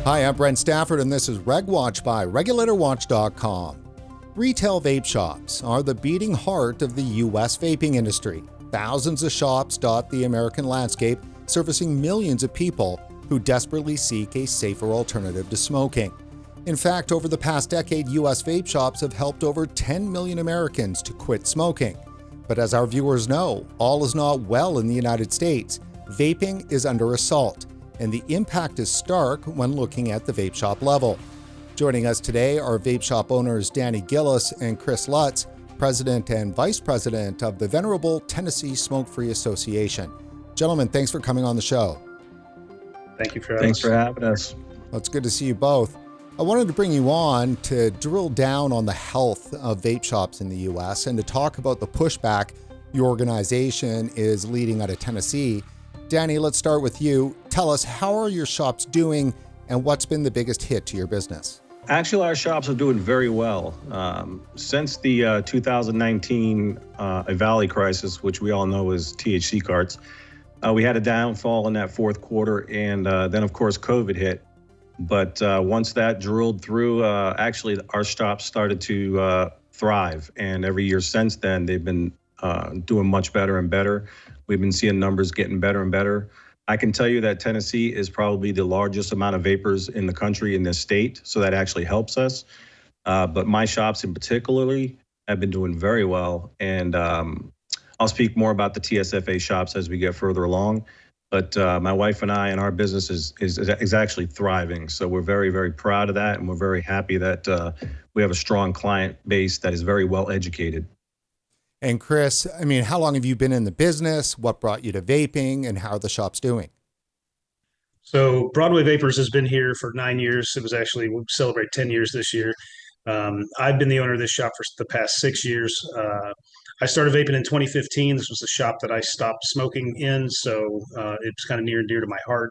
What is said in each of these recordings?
Hi, I'm Brent Stafford, and this is RegWatch by RegulatorWatch.com. Retail vape shops are the beating heart of the U.S. vaping industry. Thousands of shops dot the American landscape, servicing millions of people who desperately seek a safer alternative to smoking. In fact, over the past decade, U.S. vape shops have helped over 10 million Americans to quit smoking. But as our viewers know, all is not well in the United States. Vaping is under assault, and the impact is stark when looking at the vape shop level. Joining us today are vape shop owners Danny Gillis and Chris Lautz, President and Vice President of the Venerable Tennessee Smoke-Free Association. Gentlemen, thanks for coming on the show. Thank you for having us. Thanks for having us. Well, it's good to see you both. I wanted to bring you on to drill down on the health of vape shops in the U.S. and to talk about the pushback your organization is leading out of Tennessee. Danny, let's start with you. Tell us, how are your shops doing and what's been the biggest hit to your business? Actually, our shops are doing very well. Since the 2019 Valley crisis, which we all know is THC carts, we had a downfall in that fourth quarter, and then, of course, COVID hit. But once that drilled through, actually, our shops started to thrive. And every year since then, they've been doing much better and better. We've been seeing numbers getting better and better. I can tell you that Tennessee is probably the largest amount of vapors in the country in this state, so that actually helps us. But my shops in particularly have been doing very well. And I'll speak more about the TSFA shops as we get further along. But my wife and I and our business is actually thriving. So we're very, very proud of that. And we're very happy that we have a strong client base that is very well educated. And Chris, how long have you been in the business? What brought you to vaping, and how are the shops doing? So Broadway Vapors has been here for 9 years. We'll celebrate 10 years this year. I've been the owner of this shop for the past 6 years. I started vaping in 2015. This was the shop that I stopped smoking in, so it's kind of near and dear to my heart.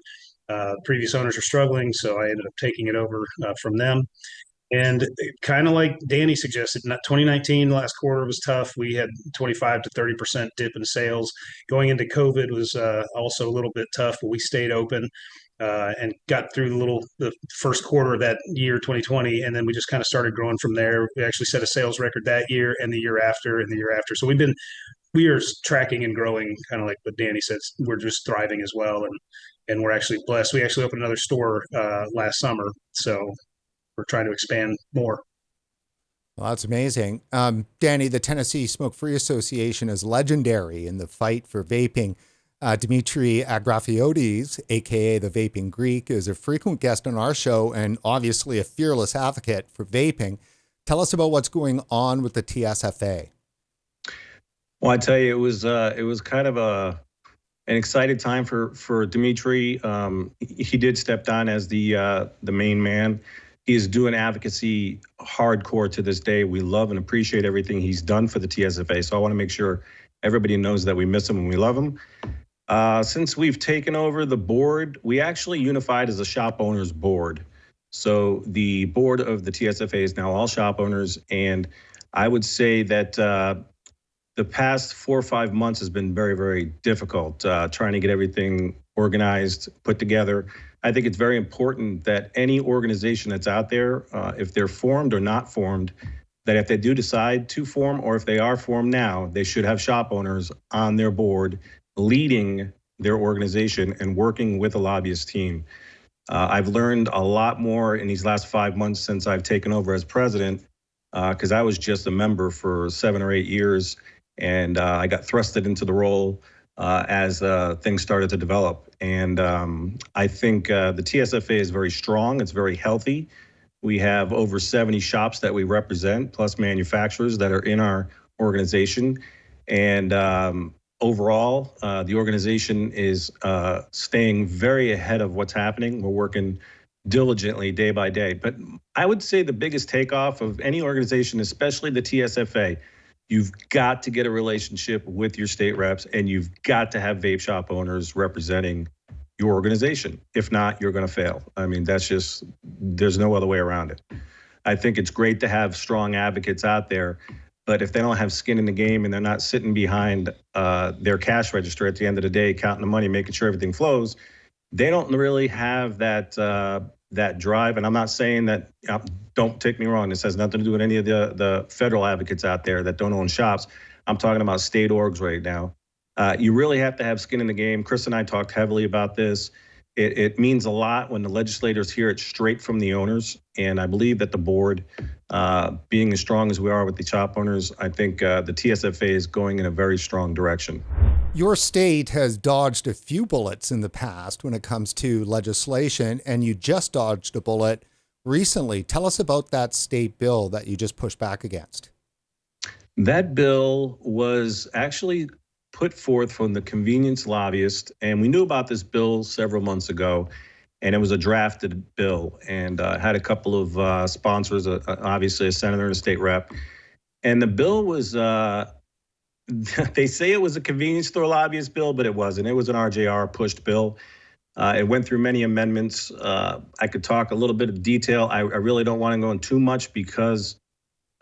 Previous owners are struggling, so I ended up taking it over from them. And kind of like Danny suggested, 2019 last quarter was tough. We had 25 to 30% dip in sales. Going into COVID was also a little bit tough, but we stayed open and got through the first quarter of that year, 2020, and then we just kind of started growing from there. We actually set a sales record that year and the year after and the year after. So we are tracking and growing, kind of like what Danny said. We're just thriving as well, and we're actually blessed. We actually opened another store last summer, so we're trying to expand more. Well, that's amazing. Danny, the Tennessee Smoke-Free Association is legendary in the fight for vaping. Dimitris Agrafiotis, a.k.a. the Vaping Greek, is a frequent guest on our show and obviously a fearless advocate for vaping. Tell us about what's going on with the TSFA. Well, I tell you, it was kind of an exciting time for Dimitri. He did step down as the main man. He is doing advocacy hardcore to this day. We love and appreciate everything he's done for the TSFA. So I want to make sure everybody knows that we miss him and we love him. Since we've taken over the board, we actually unified as a shop owners board. So the board of the TSFA is now all shop owners. And I would say that the past 4 or 5 months has been very, very difficult trying to get everything organized, put together. I think it's very important that any organization that's out there, if they're formed or not formed, that if they do decide to form or if they are formed now, they should have shop owners on their board leading their organization and working with a lobbyist team. I've learned a lot more in these last 5 months since I've taken over as president, because I was just a member for 7 or 8 years, and I got thrusted into the role as things started to develop. And I think the TSFA is very strong. It's very healthy. We have over 70 shops that we represent, plus manufacturers that are in our organization. And overall, the organization is staying very ahead of what's happening. We're working diligently day by day. But I would say the biggest takeoff of any organization, especially the TSFA, you've got to get a relationship with your state reps, and you've got to have vape shop owners representing your organization. If not, you're going to fail. There's no other way around it. I think it's great to have strong advocates out there, but if they don't have skin in the game and they're not sitting behind their cash register at the end of the day, counting the money, making sure everything flows, they don't really have that that drive. And I'm not saying that, don't take me wrong, this has nothing to do with any of the federal advocates out there that don't own shops. I'm talking about state orgs right now. You really have to have skin in the game. Chris and I talked heavily about this. It means a lot when the legislators hear it straight from the owners. And I believe that the board, being as strong as we are with the shop owners, I think the TSFA is going in a very strong direction. Your state has dodged a few bullets in the past when it comes to legislation, and you just dodged a bullet recently. Tell us about that state bill that you just pushed back against. That bill was actually put forth from the convenience lobbyist, and we knew about this bill several months ago, and it was a drafted bill, and had a couple of sponsors, obviously a senator and a state rep, and the bill was, they say it was a convenience store lobbyist bill, but it wasn't. It was an RJR pushed bill. It went through many amendments. I could talk a little bit of detail. I really don't want to go in too much because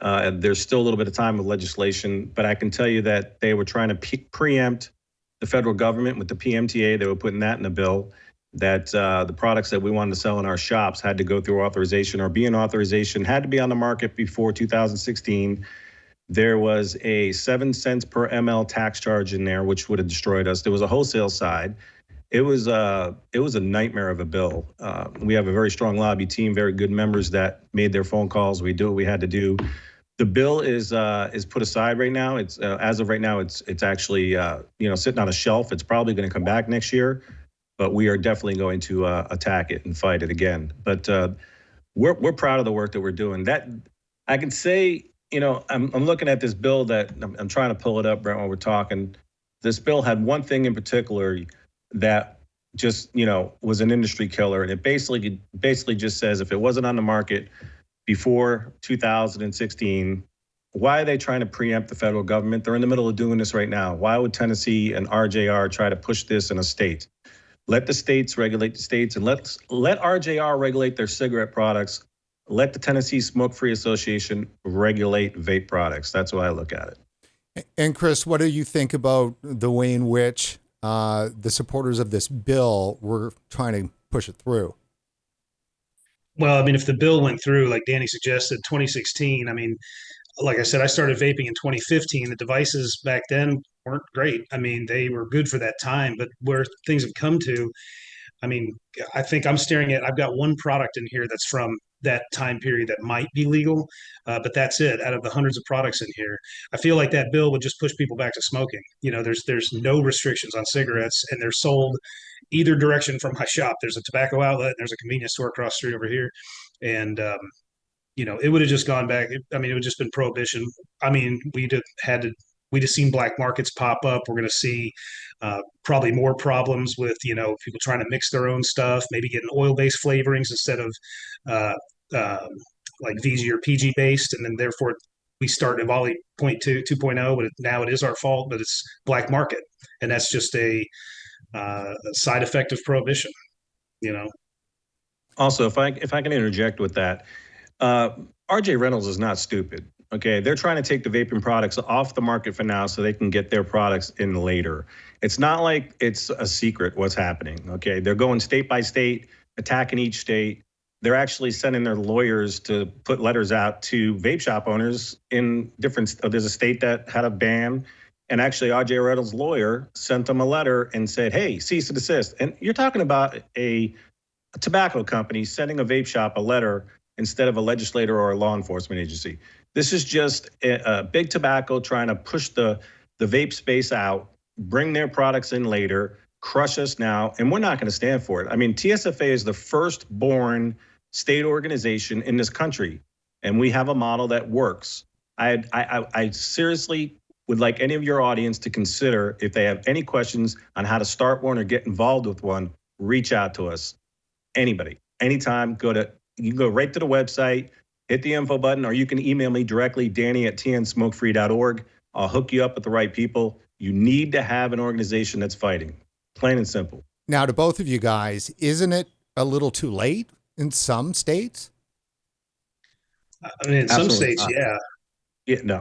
there's still a little bit of time with legislation, but I can tell you that they were trying to preempt the federal government with the PMTA. They were putting that in the bill, that the products that we wanted to sell in our shops had to go through authorization or be in authorization, had to be on the market before 2016. There was a 7 cents per ml tax charge in there, which would have destroyed us. There was a wholesale side. It was a nightmare of a bill. We have a very strong lobby team, very good members that made their phone calls. We do what we had to do. The bill is put aside right now. It's as of right now, it's actually sitting on a shelf. It's probably going to come back next year, but we are definitely going to attack it and fight it again. But we're proud of the work that we're doing. That I can say, I'm looking at this bill that I'm trying to pull it up right while we're talking. This bill had one thing in particular that just was an industry killer, and it basically just says if it wasn't on the market before 2016, why are they trying to preempt the federal government? They're in the middle of doing this right now. Why would Tennessee and RJR try to push this in a state? Let the states regulate the states, and let RJR regulate their cigarette products. Let the Tennessee Smoke-Free Association regulate vape products. That's why I look at it. And Chris, what do you think about the way in which the supporters of this bill were trying to push it through? Well, I mean, if the bill went through, like Danny suggested, 2016, I mean, like I said, I started vaping in 2015. The devices back then weren't great. I mean, they were good for that time, but where things have come to, I mean, I think I've got one product in here that's from that time period that might be legal, but that's it. Out of the hundreds of products in here, I feel like that bill would just push people back to smoking. There's no restrictions on cigarettes, and they're sold either direction from my shop. There's a tobacco outlet, and there's a convenience store across the street over here, and it would have just gone back. It would have just been prohibition. I mean, we just seen black markets pop up. We're going to see probably more problems with, people trying to mix their own stuff, maybe getting oil-based flavorings instead of like VG or PG based. And then therefore we start EVALI 2.0, but now it is our fault, but it's black market. And that's just a side effect of prohibition, Also, if I can interject with that, RJ Reynolds is not stupid. Okay, they're trying to take the vaping products off the market for now so they can get their products in later. It's not like it's a secret what's happening. Okay, they're going state by state, attacking each state. They're actually sending their lawyers to put letters out to vape shop owners in different. There's a state that had a ban, and actually RJ Reynolds' lawyer sent them a letter and said, "Hey, cease and desist." And you're talking about a tobacco company sending a vape shop a letter instead of a legislator or a law enforcement agency. This is just a big tobacco trying to push the vape space out, bring their products in later, crush us now, and we're not going to stand for it. I mean, TSFA is the first-born state organization in this country, and we have a model that works. I seriously would like any of your audience to consider, if they have any questions on how to start one or get involved with one, reach out to us. Anybody, anytime, you can go right to the website, hit the info button, or you can email me directly, Danny@tnsmokefree.org. I'll hook you up with the right people. You need to have an organization that's fighting, plain and simple. Now, to both of you guys, isn't it a little too late in some states? I mean, in some states, yeah. Yeah,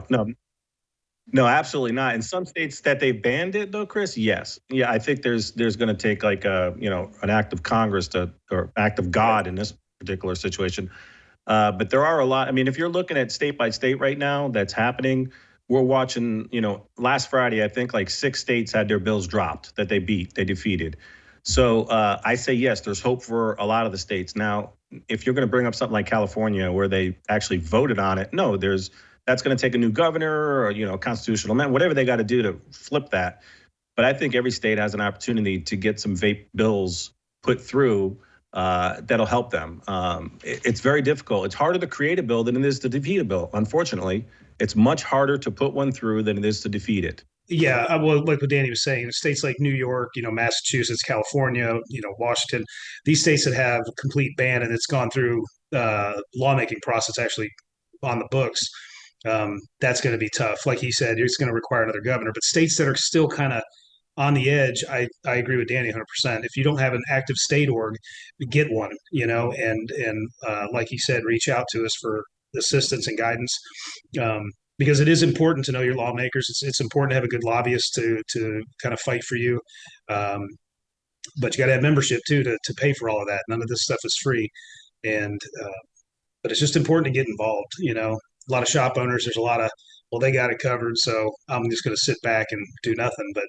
no, absolutely not. In some states that they banned it, though, Chris, yes. Yeah, I think there's going to take like an act of Congress or act of God in this particular situation. But there are a lot. I mean, if you're looking at state by state right now, that's happening. We're watching, last Friday, I think like 6 states had their bills dropped that they defeated. So I say, yes, there's hope for a lot of the states. Now, if you're going to bring up something like California where they actually voted on it, no, that's going to take a new governor or, constitutional amendment, whatever they got to do to flip that. But I think every state has an opportunity to get some vape bills put through that'll help them. It's very difficult. It's harder to create a bill than it is to defeat a bill. Unfortunately, it's much harder to put one through than it is to defeat it. Yeah, well, like what Danny was saying, states like New York, Massachusetts, California, Washington, these states that have a complete ban and it's gone through lawmaking process actually on the books, that's going to be tough. Like he said, it's going to require another governor. But states that are still kind of on the edge, I agree with Danny 100%. If you don't have an active state org, get one, and like he said, reach out to us for assistance and guidance. Because it is important to know your lawmakers. It's important to have a good lobbyist to kind of fight for you. But you got to have membership too to pay for all of that. None of this stuff is free. And but it's just important to get involved. A lot of shop owners, there's a lot of, well, they got it covered, so I'm just going to sit back and do nothing. But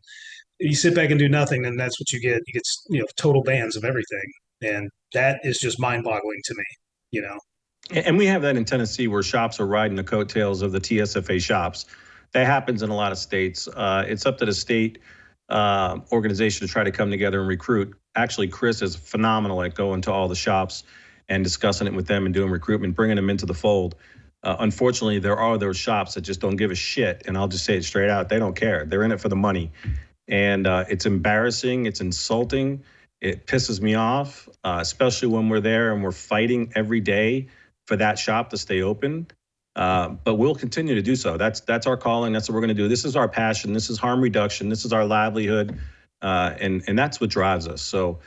you sit back and do nothing, then that's what you get. You get total bans of everything, and that is just mind-boggling to me. And we have that in Tennessee where shops are riding the coattails of the TSFA shops. That happens in a lot of states. It's up to the state organization to try to come together and recruit. Actually, Chris is phenomenal at going to all the shops and discussing it with them and doing recruitment, bringing them into the fold. Unfortunately, there are those shops that just don't give a shit. And I'll just say it straight out. They don't care. They're in it for the money. And it's embarrassing. It's insulting. It pisses me off, especially when we're there and we're fighting every day for that shop to stay open. But we'll continue to do so. That's our calling. That's what we're going to do. This is our passion. This is harm reduction. This is our livelihood. And that's what drives us. So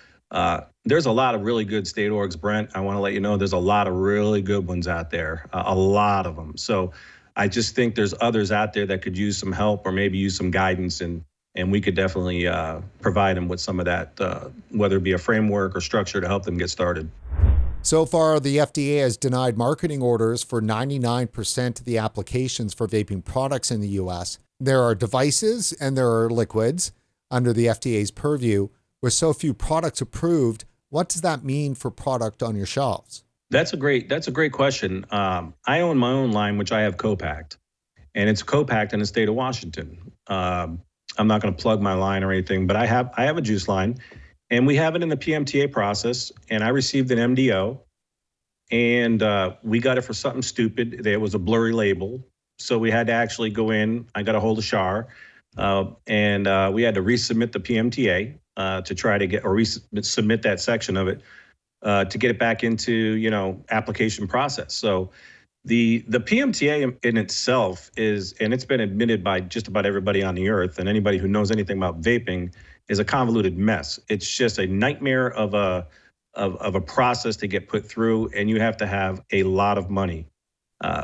there's a lot of really good state orgs, Brent. I want to let you know there's a lot of really good ones out there, a lot of them. So I just think there's others out there that could use some help or maybe use some guidance, and we could definitely provide them with some of that, whether it be a framework or structure to help them get started. So far, the FDA has denied marketing orders for 99% of the applications for vaping products in the U.S. There are devices and there are liquids under the FDA's purview. With so few products approved, what does that mean for product on your shelves? That's a great question. I own my own line, which I have co-packed, and it's co-packed in the state of Washington. I'm not going to plug my line or anything, but I have a juice line. And we have it in the PMTA process, and I received an MDO, and we got it for something stupid. There was a blurry label, so we had to actually go in. I got a hold of SHAR, and we had to resubmit the PMTA to try to get, or resubmit that section of it to get it back into, application process. So the PMTA in itself is, and it's been admitted by just about everybody on the earth and anybody who knows anything about vaping, is a convoluted mess. It's just a nightmare of a process to get put through, and you have to have a lot of money.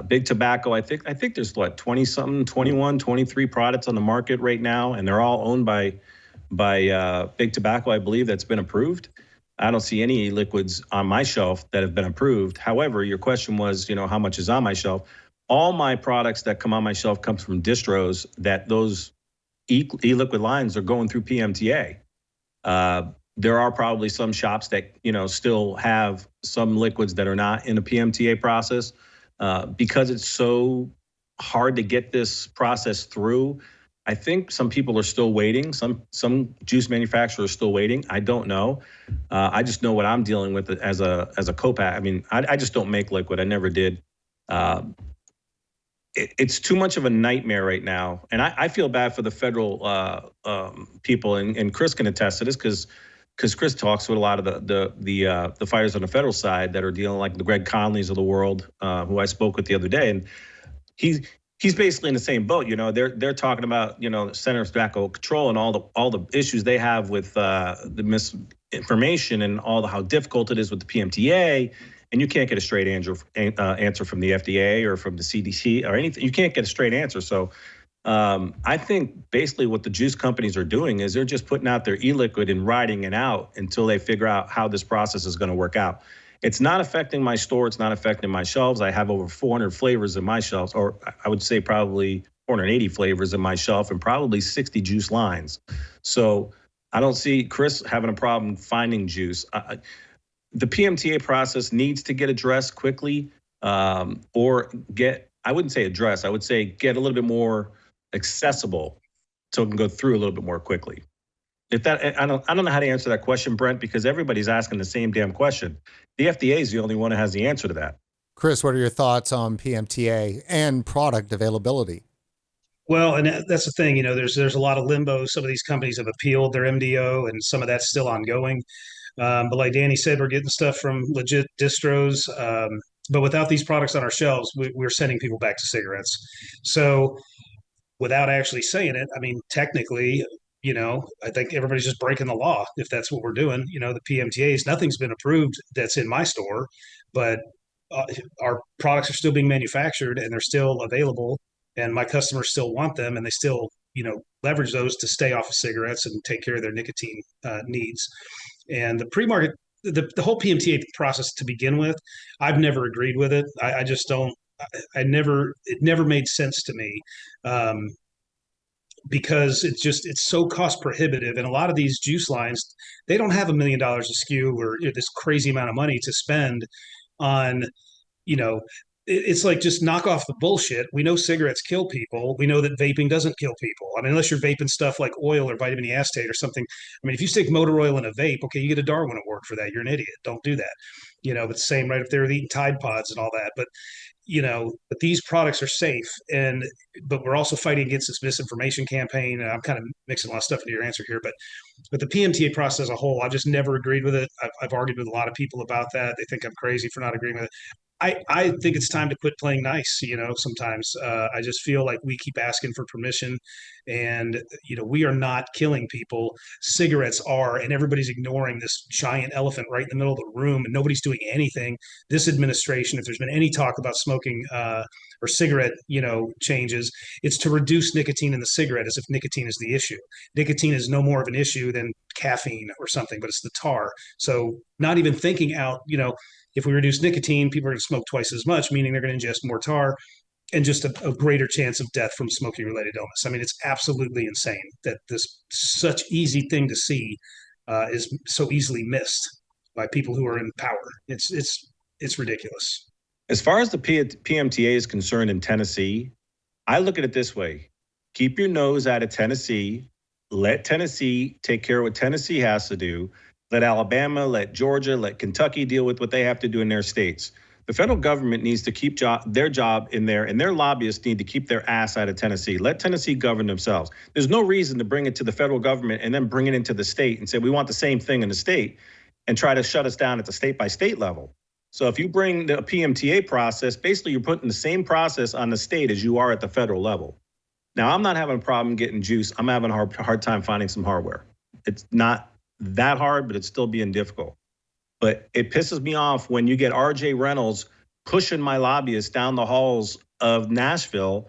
Big Tobacco, I think there's 20-something, 21, 23 products on the market right now, and they're all owned by Big Tobacco, I believe, that's been approved. I don't see any liquids on my shelf that have been approved. However, your question was, how much is on my shelf? All my products that come on my shelf comes from distros that those e-liquid lines are going through PMTA. There are probably some shops that, still have some liquids that are not in a PMTA process. Because it's so hard to get this process through, I think some people are still waiting. Some juice manufacturers are still waiting. I don't know. I just know what I'm dealing with as a co-pack. I mean, I just don't make liquid. I never did. It's too much of a nightmare right now. And I feel bad for the federal people, and Chris can attest to this because Chris talks with a lot of the fighters on the federal side that are dealing, like the Greg Conleys of the world, who I spoke with the other day. And he's basically in the same boat. They're talking about, the Center of Tobacco Control and all the issues they have with the misinformation and how difficult it is with the PMTA. And you can't get a straight answer from the FDA or from the CDC or anything. You can't get a straight answer. So I think basically what the juice companies are doing is they're just putting out their e-liquid and riding it out until they figure out how this process is going to work out. It's not affecting my store. It's not affecting my shelves. I have over 400 flavors in my shelves, or I would say probably 480 flavors in my shelf and probably 60 juice lines. So I don't see Chris having a problem finding juice. The PMTA process needs to get addressed quickly, or I wouldn't say addressed, I would say get a little bit more accessible so it can go through a little bit more quickly. I don't know how to answer that question, Brent, because everybody's asking the same damn question. The FDA is the only one who has the answer to that. Chris, what are your thoughts on PMTA and product availability? Well, and that's the thing, there's a lot of limbo. Some of these companies have appealed their MDO, and some of that's still ongoing. But like Danny said, we're getting stuff from legit distros. But without these products on our shelves, we're sending people back to cigarettes. So without actually saying it, I mean, technically, I think everybody's just breaking the law if that's what we're doing. The PMTAs, nothing's been approved that's in my store, but our products are still being manufactured and they're still available, and my customers still want them, and they still, leverage those to stay off of cigarettes and take care of their nicotine needs. And the pre-market, the whole PMTA process to begin with, I've never agreed with it. I just don't. It never made sense to me. Because it's so cost prohibitive, and a lot of these juice lines, they don't have $1 million a SKU or this crazy amount of money to spend on, it's like, just knock off the bullshit. We know cigarettes kill people. We know that vaping doesn't kill people. I mean, unless you're vaping stuff like oil or vitamin E acetate or something. I mean, if you stick motor oil in a vape, okay, you get a Darwin Award for that. You're an idiot. Don't do that. But the same right if they're eating Tide Pods and all that. But but these products are safe, but we're also fighting against this misinformation campaign. And I'm kind of mixing a lot of stuff into your answer here, but the PMTA process as a whole, I've just never agreed with it. I've argued with a lot of people about that. They think I'm crazy for not agreeing with it. I think it's time to quit playing nice. Sometimes I just feel like we keep asking for permission, and we are not killing people. Cigarettes are, and everybody's ignoring this giant elephant right in the middle of the room, and nobody's doing anything. This administration, if there's been any talk about smoking or cigarette, changes, it's to reduce nicotine in the cigarette, as if nicotine is the issue. Nicotine is no more of an issue than caffeine or something, but it's the tar. So not even thinking out, if we reduce nicotine, people are going to smoke twice as much, meaning they're going to ingest more tar and just a greater chance of death from smoking-related illness. I mean, it's absolutely insane that this such easy thing to see is so easily missed by people who are in power. It's ridiculous. As far as the PMTA is concerned in Tennessee, I look at it this way. Keep your nose out of Tennessee. Let Tennessee take care of what Tennessee has to do. Let Alabama, let Georgia, let Kentucky deal with what they have to do in their states. The federal government needs to keep their job in there, and their lobbyists need to keep their ass out of Tennessee. Let Tennessee govern themselves. There's no reason to bring it to the federal government and then bring it into the state and say, we want the same thing in the state, and try to shut us down at the state-by-state level. So if you bring the PMTA process, basically you're putting the same process on the state as you are at the federal level. Now, I'm not having a problem getting juice. I'm having a hard time finding some hardware. It's not that hard, but it's still being difficult. But it pisses me off when you get RJ Reynolds pushing my lobbyists down the halls of Nashville,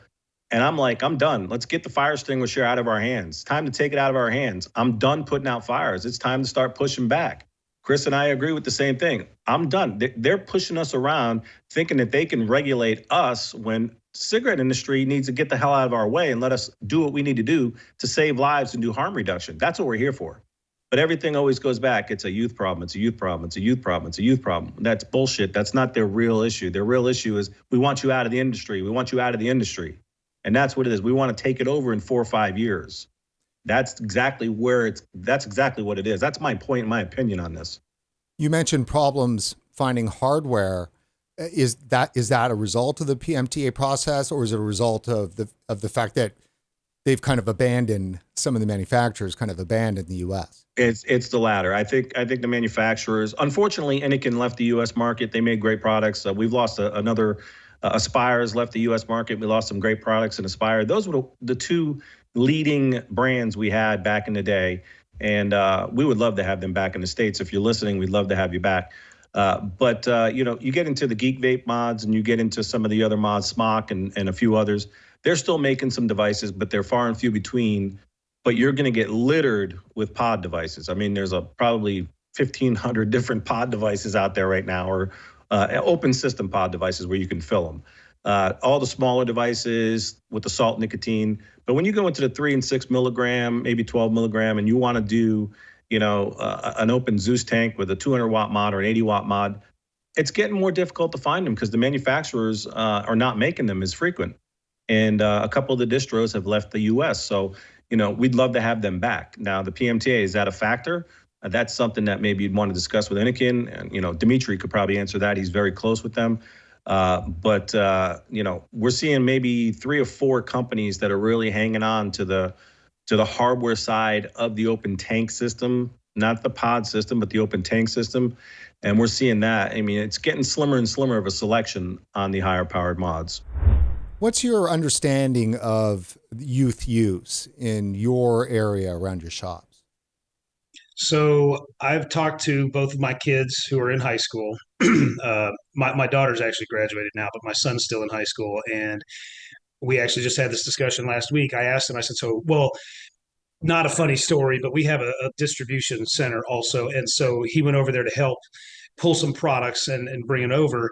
and I'm like, I'm done. Let's get the fire extinguisher out of our hands. Time to take it out of our hands. I'm done putting out fires. It's time to start pushing back. Chris and I agree with the same thing. I'm done. They're pushing us around thinking that they can regulate us when cigarette industry needs to get the hell out of our way and let us do what we need to do to save lives and do harm reduction. That's what we're here for. But everything always goes back. It's a youth problem. It's a youth problem. It's a youth problem. It's a youth problem. That's bullshit. That's not their real issue. Their real issue is we want you out of the industry. We want you out of the industry. And that's what it is. We want to take it over in 4 or 5 years. That's exactly what it is. That's my point, in my opinion on this. You mentioned problems finding hardware. Is that a result of the PMTA process, or is it a result of the fact that they've kind of abandoned, some of the manufacturers kind of abandoned the U.S.? It's the latter. I think the manufacturers, unfortunately, Anakin left the U.S. market. They made great products. We've lost another. Aspire's left the U.S. market. We lost some great products in Aspire. Those were the two leading brands we had back in the day. And we would love to have them back in the States. If you're listening, we'd love to have you back. But you get into the Geek Vape mods and you get into some of the other mods, Smock and a few others. They're still making some devices, but they're far and few between. But you're going to get littered with pod devices. I mean, there's probably 1,500 different pod devices out there right now, or open system pod devices where you can fill them. All the smaller devices with the salt nicotine. But when you go into the 3 and 6 milligram, maybe 12 milligram, and you want to do, an open Zeus tank with a 200 watt mod or an 80 watt mod, it's getting more difficult to find them because the manufacturers are not making them as frequent. And a couple of the distros have left the US. So, we'd love to have them back. Now, the PMTA, is that a factor? That's something that maybe you'd want to discuss with Anakin. And, Dimitri could probably answer that. He's very close with them. But we're seeing maybe 3 or 4 companies that are really hanging on to the hardware side of the open tank system, not the pod system, but the open tank system. And we're seeing that. I mean, it's getting slimmer and slimmer of a selection on the higher powered mods. What's your understanding of youth use in your area around your shops? So I've talked to both of my kids who are in high school. My daughter's actually graduated now, but my son's still in high school. And we actually just had this discussion last week. I asked him, I said, not a funny story, but we have a distribution center also. And so he went over there to help pull some products and bring it over.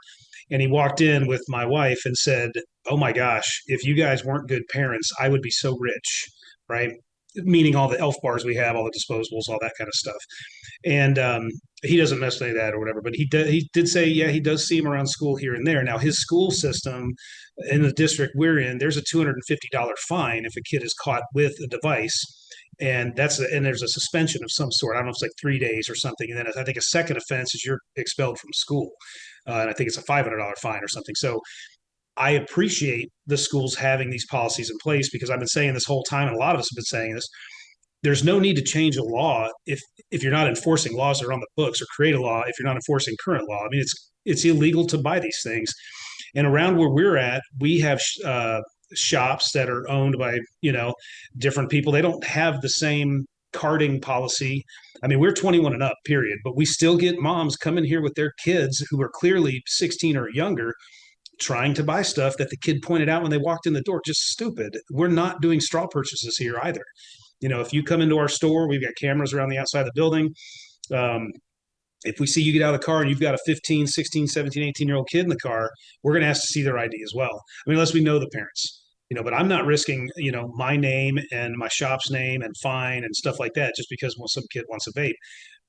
And he walked in with my wife and said, "Oh my gosh, if you guys weren't good parents, I would be so rich," right? Meaning all the elf bars we have, all the disposables, all that kind of stuff. And he doesn't mess any of that or whatever, but he did say, yeah, he does see him around school here and there. Now, his school system in the district we're in, there's a $250 fine if a kid is caught with a device. And there's a suspension of some sort. I don't know if it's like 3 days or something. And then I think a second offense is you're expelled from school. And I think it's a $500 fine or something. So I appreciate the schools having these policies in place, because I've been saying this whole time, and a lot of us have been saying this, there's no need to change a law if you're not enforcing laws that are on the books, or create a law if you're not enforcing current law. I mean, it's illegal to buy these things. And around where we're at, we have shops that are owned by, different people. They don't have the same carding policy. I mean, we're 21 and up, period, but we still get moms coming here with their kids who are clearly 16 or younger, trying to buy stuff that the kid pointed out when they walked in the door. Just stupid. We're not doing straw purchases here either. If you come into our store, we've got cameras around the outside of the building. If we see you get out of the car and you've got a 15, 16, 17, 18-year-old kid in the car, we're going to ask to see their ID as well. I mean, unless we know the parents. But I'm not risking, my name and my shop's name and fine and stuff like that just because some kid wants a vape.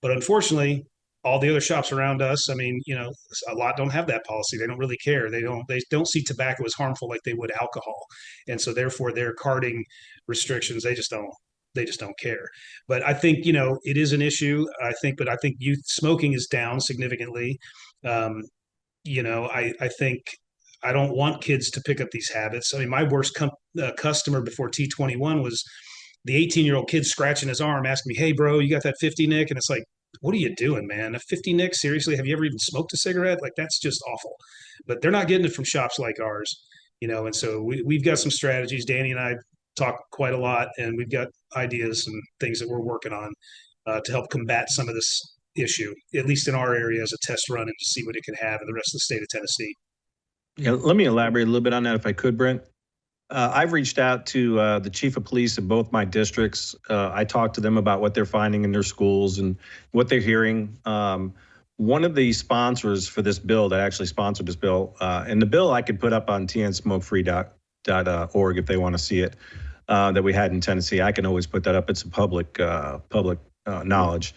But unfortunately, all the other shops around us, I mean, a lot don't have that policy. They don't really care. They don't see tobacco as harmful like they would alcohol. And so therefore their carding restrictions, they just don't care. But I think, it is an issue, I think youth smoking is down significantly. I think I don't want kids to pick up these habits. I mean, my worst customer before T21 was the 18-year-old kid scratching his arm, asking me, "Hey, bro, you got that 50 Nick?" And it's like, what are you doing, man? A 50 Nick? Seriously? Have you ever even smoked a cigarette? Like, that's just awful. But they're not getting it from shops like ours, and so we've got some strategies. Danny and I talk quite a lot, and we've got ideas and things that we're working on to help combat some of this issue, at least in our area, as a test run, and to see what it can have in the rest of the state of Tennessee. Yeah, let me elaborate a little bit on that if I could, Brent. I've reached out to the chief of police in both my districts. I talked to them about what they're finding in their schools and what they're hearing. One of the sponsors for this bill that actually sponsored this bill, and the bill I could put up on tnsmokefree.org if they want to see it, that we had in Tennessee. I can always put that up. It's a public knowledge.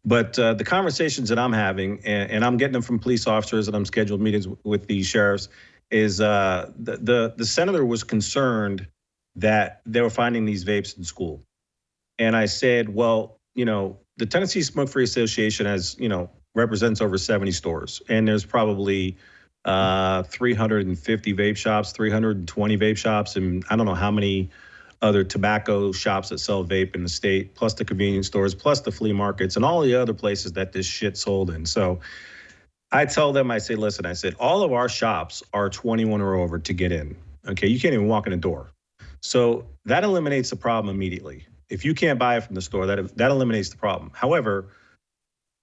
But the conversations that I'm having, and I'm getting them from police officers, and I'm scheduled meetings with the sheriffs, is the senator was concerned that they were finding these vapes in school. And I said, well, the Tennessee Smoke-Free Association represents over 70 stores, and there's probably 350 vape shops, 320 vape shops, and I don't know how many other tobacco shops that sell vape in the state, plus the convenience stores, plus the flea markets, and all the other places that this shit sold in. So I tell them, I say, listen, I said, all of our shops are 21 or over to get in. Okay, you can't even walk in the door. So that eliminates the problem immediately. If you can't buy it from the store, that eliminates the problem. However,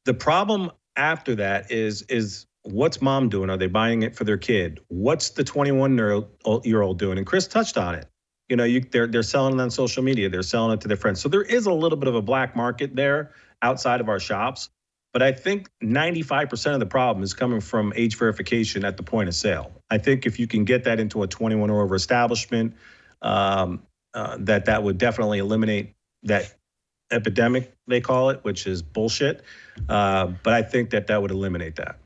the problem after that is what's mom doing? Are they buying it for their kid? What's the 21-year-old doing? And Chris touched on it. They're selling it on social media. They're selling it to their friends. So there is a little bit of a black market there outside of our shops. But I think 95% of the problem is coming from age verification at the point of sale. I think if you can get that into a 21 or over establishment, that would definitely eliminate that epidemic, they call it, which is bullshit. But I think that would eliminate that.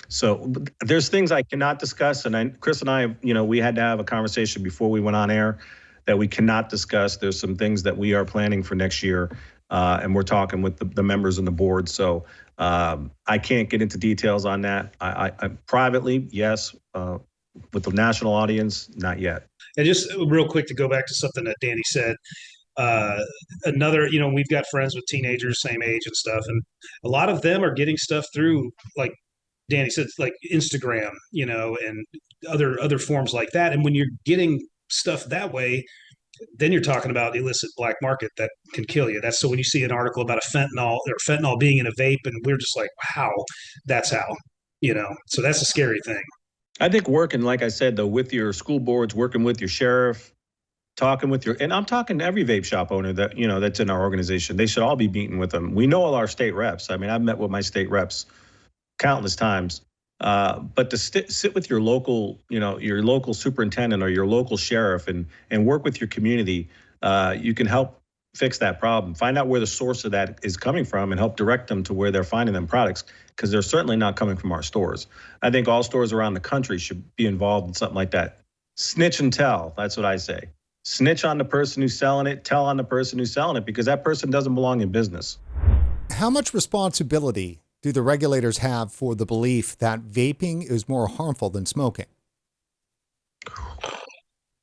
So there's things I cannot discuss. And Chris and I, we had to have a conversation before we went on air that we cannot discuss. There's some things that we are planning for next year. And we're talking with the members on the board. So I can't get into details on that. I privately, yes. With the national audience, not yet. And just real quick to go back to something that Danny said, we've got friends with teenagers, same age and stuff. And a lot of them are getting stuff through, like Danny said, like Instagram, and other forms like that. And when you're getting stuff that way, then you're talking about illicit black market that can kill you. That's so when you see an article about a fentanyl being in a vape, and we're just like, wow, that's how, so that's a scary thing. I think working, like I said, though, with your school boards, working with your sheriff, talking with and I'm talking to every vape shop owner that, that's in our organization. They should all be meeting with them. We know all our state reps. I mean, I've met with my state reps countless times. But to sit with your local superintendent or your local sheriff and work with your community, you can help fix that problem. Find out where the source of that is coming from and help direct them to where they're finding them products, because they're certainly not coming from our stores. I think all stores around the country should be involved in something like that. Snitch and tell, that's what I say. Snitch on the person who's selling it, tell on the person who's selling it, because that person doesn't belong in business. How much responsibility do the regulators have for the belief that vaping is more harmful than smoking?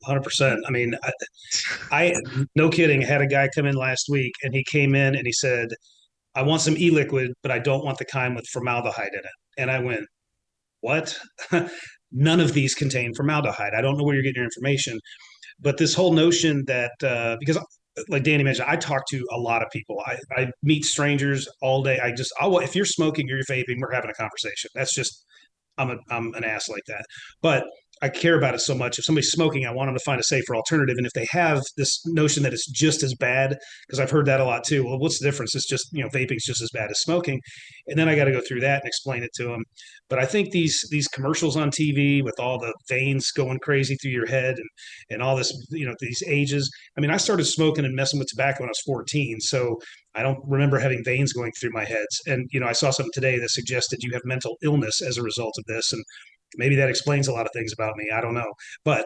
100%. I mean, I no kidding, had a guy come in last week, and he came in and he said, I want some e-liquid, but I don't want the kind with formaldehyde in it. And I went, what? None of these contain formaldehyde. I don't know where you're getting your information. But this whole notion that, because like Danny mentioned, I talk to a lot of people. I meet strangers all day. If you're smoking or you're vaping, we're having a conversation. That's just, I'm an ass like that. But I care about it so much. If somebody's smoking, I want them to find a safer alternative. And if they have this notion that it's just as bad, because I've heard that a lot too. Well, what's the difference? It's just, vaping's just as bad as smoking. And then I got to go through that and explain it to them. But I think these commercials on TV with all the veins going crazy through your head and all this, these ages. I mean, I started smoking and messing with tobacco when I was 14. So I don't remember having veins going through my head. And, I saw something today that suggested you have mental illness as a result of this. And maybe that explains a lot of things about me. I don't know. But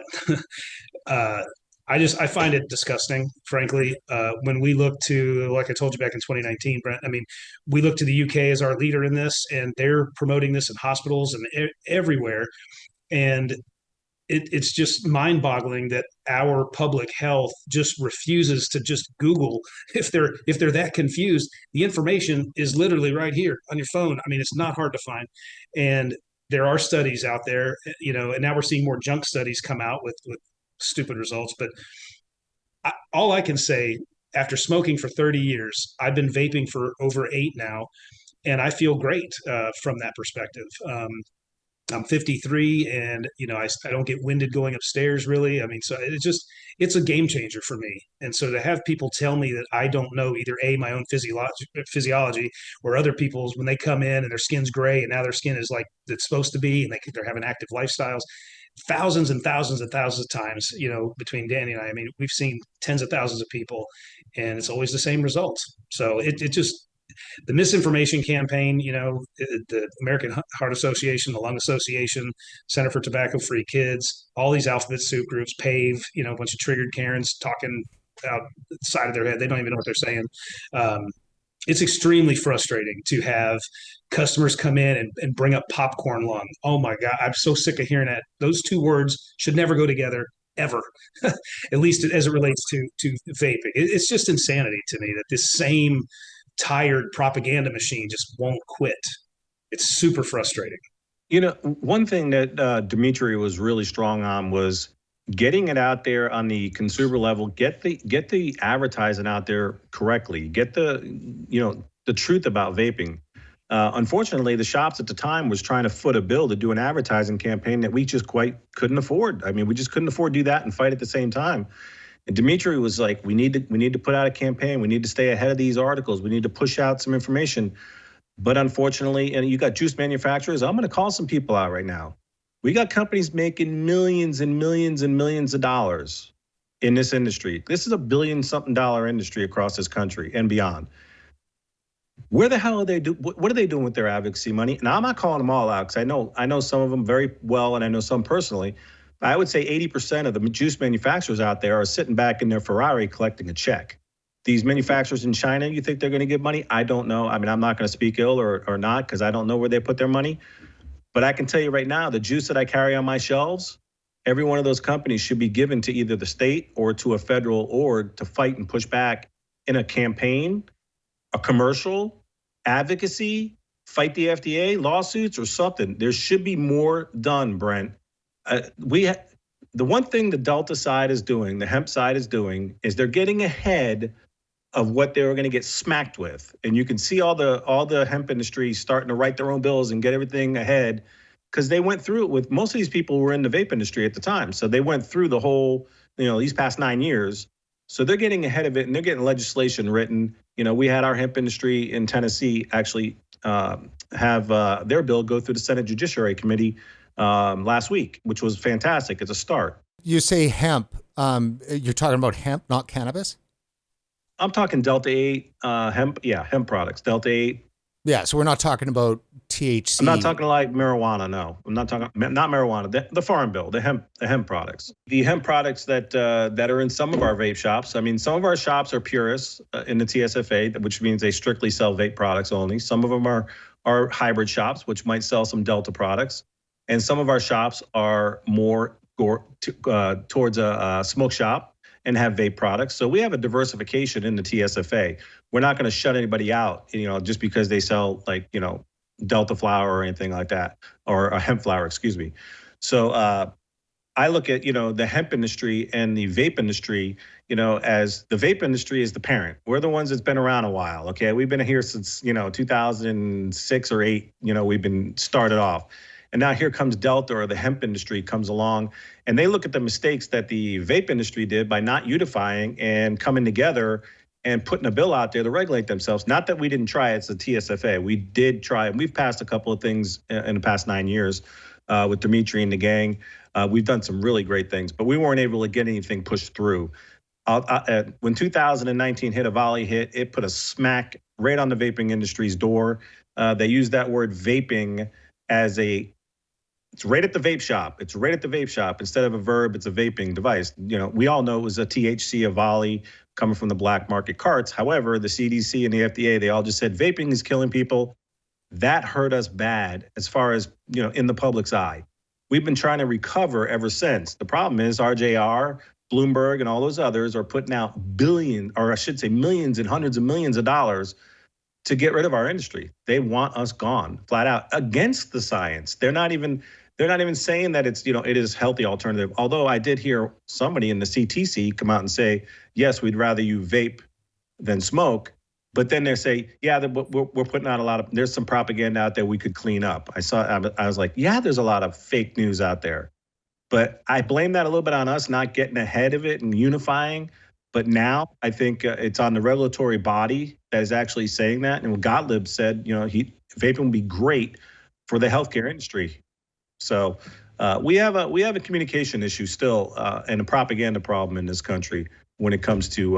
I find it disgusting, frankly. When we look to, like I told you back in 2019, Brent, I mean, we look to the UK as our leader in this, and they're promoting this in hospitals and everywhere. And it's just mind-boggling that our public health just refuses to just Google if they're that confused. The information is literally right here on your phone. I mean, it's not hard to find. And there are studies out there, and now we're seeing more junk studies come out with stupid results. But all I can say, after smoking for 30 years, I've been vaping for over 8 now, and I feel great from that perspective. I'm 53, and I don't get winded going upstairs really. I mean, so it's a game changer for me. And so to have people tell me that I don't know either my own physiology or other people's, when they come in and their skin's gray and now their skin is like it's supposed to be, and they're having active lifestyles, thousands and thousands and thousands of times, between Danny and I mean, we've seen tens of thousands of people, and it's always the same results. So it just, the misinformation campaign, the American Heart Association, the Lung Association, Center for Tobacco Free Kids, all these alphabet soup groups, PAVE, a bunch of triggered Karens talking out the side of their head. They don't even know what they're saying. It's extremely frustrating to have customers come in and bring up popcorn lung. Oh my God, I'm so sick of hearing that. Those two words should never go together, ever, at least as it relates to vaping. It's just insanity to me that this same tired propaganda machine just won't quit. It's super frustrating. One thing that Dimitri was really strong on was getting it out there on the consumer level, get the advertising out there correctly, get the truth about vaping. Unfortunately, the shops at the time was trying to foot a bill to do an advertising campaign that we just quite couldn't afford. I mean, we just couldn't afford to do that and fight at the same time. And Dimitri was like, we need to put out a campaign. We need to stay ahead of these articles. We need to push out some information. But unfortunately, and you got juice manufacturers, I'm going to call some people out right now. We got companies making millions and millions and millions of dollars in this industry. This is $1 billion-something industry across this country and beyond. Where the hell are they what are they doing with their advocacy money? Now, I'm not calling them all out because I know some of them very well, and I know some personally. I would say 80% of the juice manufacturers out there are sitting back in their Ferrari collecting a check. These manufacturers in China, you think they're going to give money? I don't know. I mean, I'm not going to speak ill or not because I don't know where they put their money. But I can tell you right now, the juice that I carry on my shelves, every one of those companies should be given to either the state or to a federal org to fight and push back in a campaign, a commercial, advocacy, fight the FDA, lawsuits or something. There should be more done, Brent. The one thing the Delta side is doing, the hemp side is doing, is they're getting ahead of what they were going to get smacked with. And you can see all the hemp industry starting to write their own bills and get everything ahead because they went through it with most of these people who were in the vape industry at the time. So they went through the whole, these past 9 years. So they're getting ahead of it and they're getting legislation written. We had our hemp industry in Tennessee actually have their bill go through the Senate Judiciary Committee last week, which was fantastic. It's a start. You say hemp. You're talking about hemp, not cannabis? I'm talking Delta 8 hemp. Yeah, hemp products. Delta 8. Yeah, so we're not talking about THC. I'm not talking like marijuana. No, I'm not talking not marijuana. The Farm Bill, the hemp products. The hemp products that are in some of our vape shops. I mean, some of our shops are purists in the TSFA, which means they strictly sell vape products only. Some of them are hybrid shops, which might sell some Delta products, and some of our shops are more towards a smoke shop and have vape products. So we have a diversification in the TSFA. We're not going to shut anybody out, just because they sell Delta flower or anything like that, or a hemp flower, excuse me. So I look at, the hemp industry and the vape industry, as the vape industry is the parent. We're the ones that's been around a while, okay? We've been here since, 2006 or 8, we've been started off. And now here comes Delta, or the hemp industry comes along, and they look at the mistakes that the vape industry did by not unifying and coming together and putting a bill out there to regulate themselves. Not that we didn't try, it's the TSFA. We did try, and we've passed a couple of things in the past 9 years with Dimitri and the gang. We've done some really great things, but we weren't able to get anything pushed through. When 2019 hit, a volley hit, it put a smack right on the vaping industry's door. They used that word vaping as it's right at the vape shop. It's right at the vape shop. Instead of a verb, it's a vaping device. We all know it was a THC, a volley coming from the black market carts. However, the CDC and the FDA, they all just said vaping is killing people. That hurt us bad as far as, in the public's eye. We've been trying to recover ever since. The problem is RJR, Bloomberg, and all those others are putting out millions and hundreds of millions of dollars to get rid of our industry. They want us gone, flat out, against the science. They're not even saying that it's, it is healthy alternative. Although I did hear somebody in the CTC come out and say, yes, we'd rather you vape than smoke. But then they say, yeah, we're putting out there's some propaganda out there we could clean up. I was like, yeah, there's a lot of fake news out there. But I blame that a little bit on us not getting ahead of it and unifying. But now I think it's on the regulatory body that is actually saying that. And Gottlieb said, vaping would be great for the healthcare industry. So we have a communication issue still and a propaganda problem in this country when it comes to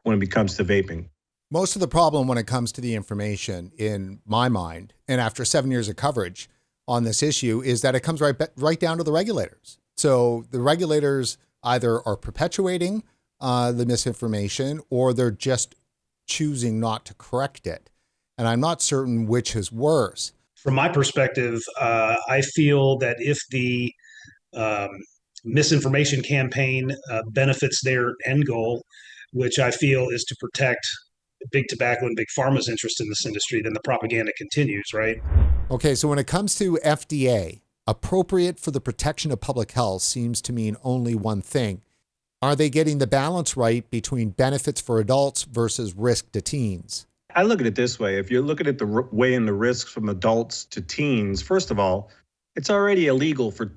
vaping. Most of the problem when it comes to the information, in my mind, and after 7 years of coverage on this issue, is that it comes right down to the regulators. So the regulators either are perpetuating the misinformation, or they're just choosing not to correct it. And I'm not certain which is worse. From my perspective, I feel that if the misinformation campaign benefits their end goal, which I feel is to protect big tobacco and big pharma's interest in this industry, then the propaganda continues, right? Okay, so when it comes to FDA, appropriate for the protection of public health seems to mean only one thing. Are they getting the balance right between benefits for adults versus risk to teens? I look at it this way. If you're looking at the weighing the risks from adults to teens, first of all, it's already illegal for,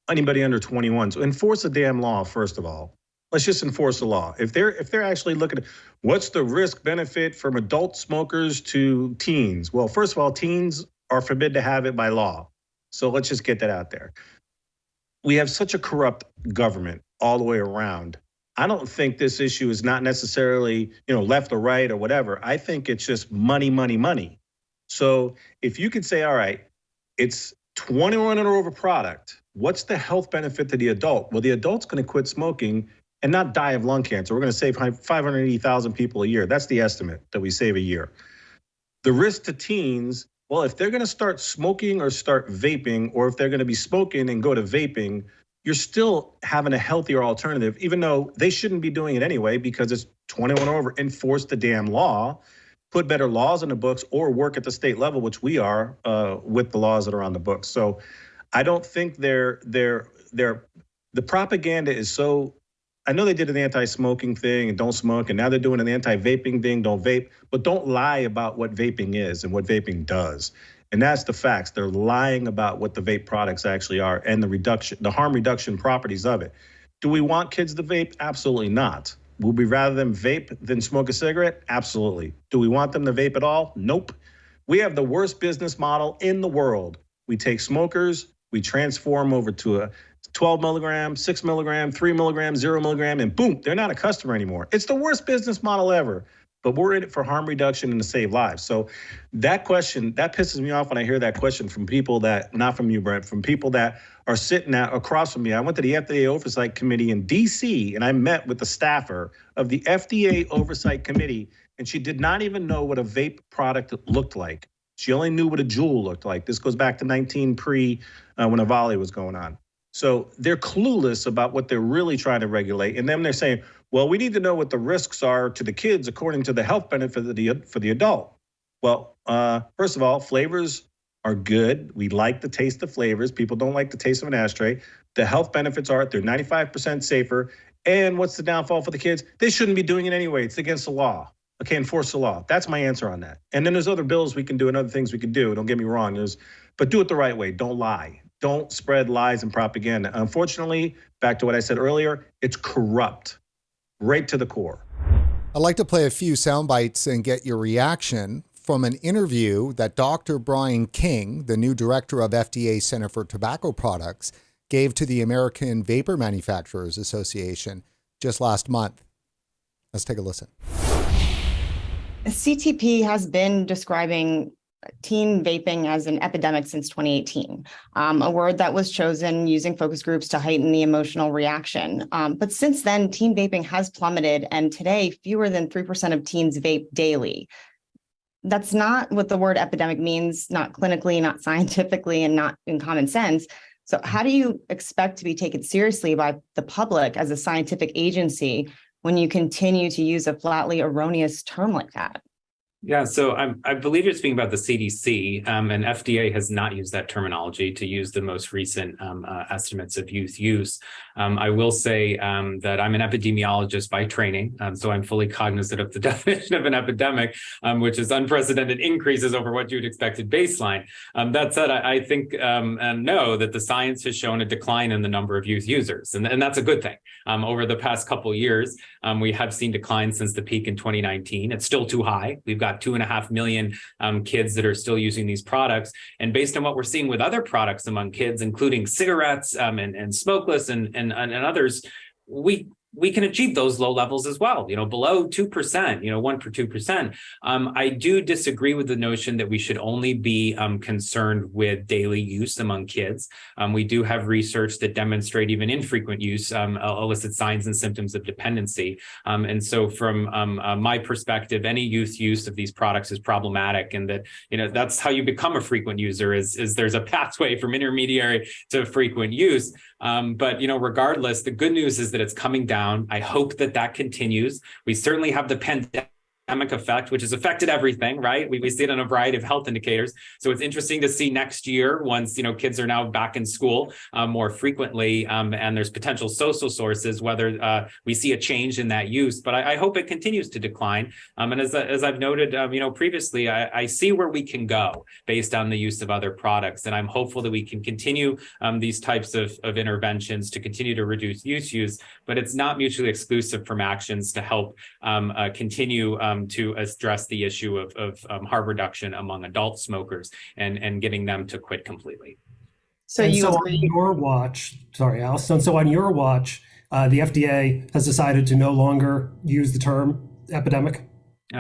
anybody under 21. So enforce the damn law, first of all. Let's just enforce the law. If they're actually looking at what's the risk benefit from adult smokers to teens, well, first of all, teens are forbidden to have it by law. So let's just get that out there. We have such a corrupt government all the way around. I don't think this issue is not necessarily, left or right or whatever. I think it's just money, money, money. So if you could say, all right, it's 21 and over product, what's the health benefit to the adult? Well, the adult's going to quit smoking and not die of lung cancer. We're going to save 580,000 people a year. That's the estimate that we save a year. The risk to teens, well, if they're going to start smoking or start vaping, or if they're going to be smoking and go to vaping, you're still having a healthier alternative, even though they shouldn't be doing it anyway because it's 21 over. Enforce the damn law, put better laws in the books, or work at the state level, which we are with the laws that are on the books. So I don't think the propaganda is so. I know they did an anti-smoking thing and don't smoke, and now they're doing an anti-vaping thing, don't vape, but don't lie about what vaping is and what vaping does. And that's the facts. They're lying about what the vape products actually are and the harm reduction properties of it. Do we want kids to vape? Absolutely not. Would we rather them vape than smoke a cigarette? Absolutely. Do we want them to vape at all? Nope. We have the worst business model in the world. We take smokers, we transform over to a 12 milligram, 6 milligram, 3 milligram, 0 milligram, and boom, they're not a customer anymore. It's the worst business model ever, but we're in it for harm reduction and to save lives. So that question, that pisses me off when I hear that question from people that, not from you, Brent, from people that are sitting across from me. I went to the FDA Oversight Committee in DC, and I met with the staffer of the FDA Oversight Committee, and she did not even know what a vape product looked like. She only knew what a Juul looked like. This goes back to 19 pre when Avali was going on. So they're clueless about what they're really trying to regulate. And then they're saying, well, we need to know what the risks are to the kids according to the health benefit for the adult. Well, first of all, flavors are good. We like the taste of flavors. People don't like the taste of an ashtray. The health benefits are they're 95% safer. And what's the downfall for the kids? They shouldn't be doing it anyway. It's against the law. Okay, enforce the law. That's my answer on that. And then there's other bills we can do and other things we can do. Don't get me wrong. But do it the right way. Don't lie. Don't spread lies and propaganda. Unfortunately, back to what I said earlier, it's corrupt, right to the core. I'd like to play a few sound bites and get your reaction from an interview that Dr. Brian King, the new director of FDA Center for Tobacco Products, gave to the American Vapor Manufacturers Association just last month. Let's take a listen. CTP has been describing teen vaping as an epidemic since 2018, a word that was chosen using focus groups to heighten the emotional reaction. But since then, teen vaping has plummeted, and today, fewer than 3% of teens vape daily. That's not what the word epidemic means, not clinically, not scientifically, and not in common sense. So how do you expect to be taken seriously by the public as a scientific agency when you continue to use a flatly erroneous term like that? Yeah, so I believe you're speaking about the CDC, and FDA has not used that terminology to use the most recent estimates of youth use. I will say that I'm an epidemiologist by training, so I'm fully cognizant of the definition of an epidemic, which is unprecedented increases over what you'd expect at baseline. That said, I think and know that the science has shown a decline in the number of youth users, and that's a good thing. Over the past couple of years, we have seen declines since the peak in 2019. It's still too high. We've got 2.5 million kids that are still using these products. And based on what we're seeing with other products among kids, including cigarettes and smokeless and others, we can achieve those low levels as well, below 2%, 1% per 2%. I do disagree with the notion that we should only be concerned with daily use among kids. We do have research that demonstrate even infrequent use elicits signs and symptoms of dependency. And so from my perspective, any youth use of these products is problematic, and that, that's how you become a frequent user is there's a pathway from intermediary to frequent use. But, regardless, the good news is that it's coming down. I hope that continues. We certainly have the pandemic effect, which has affected everything, right? We see it on a variety of health indicators. So it's interesting to see next year, once kids are now back in school more frequently, and there's potential social sources, whether we see a change in that use. But I hope it continues to decline. And as I've noted, previously, I see where we can go based on the use of other products, and I'm hopeful that we can continue these types of interventions to continue to reduce use. But it's not mutually exclusive from actions to help continue to address the issue of harm reduction among adult smokers and getting them to quit completely. So on your watch, sorry, Allison. So on your watch, the FDA has decided to no longer use the term epidemic.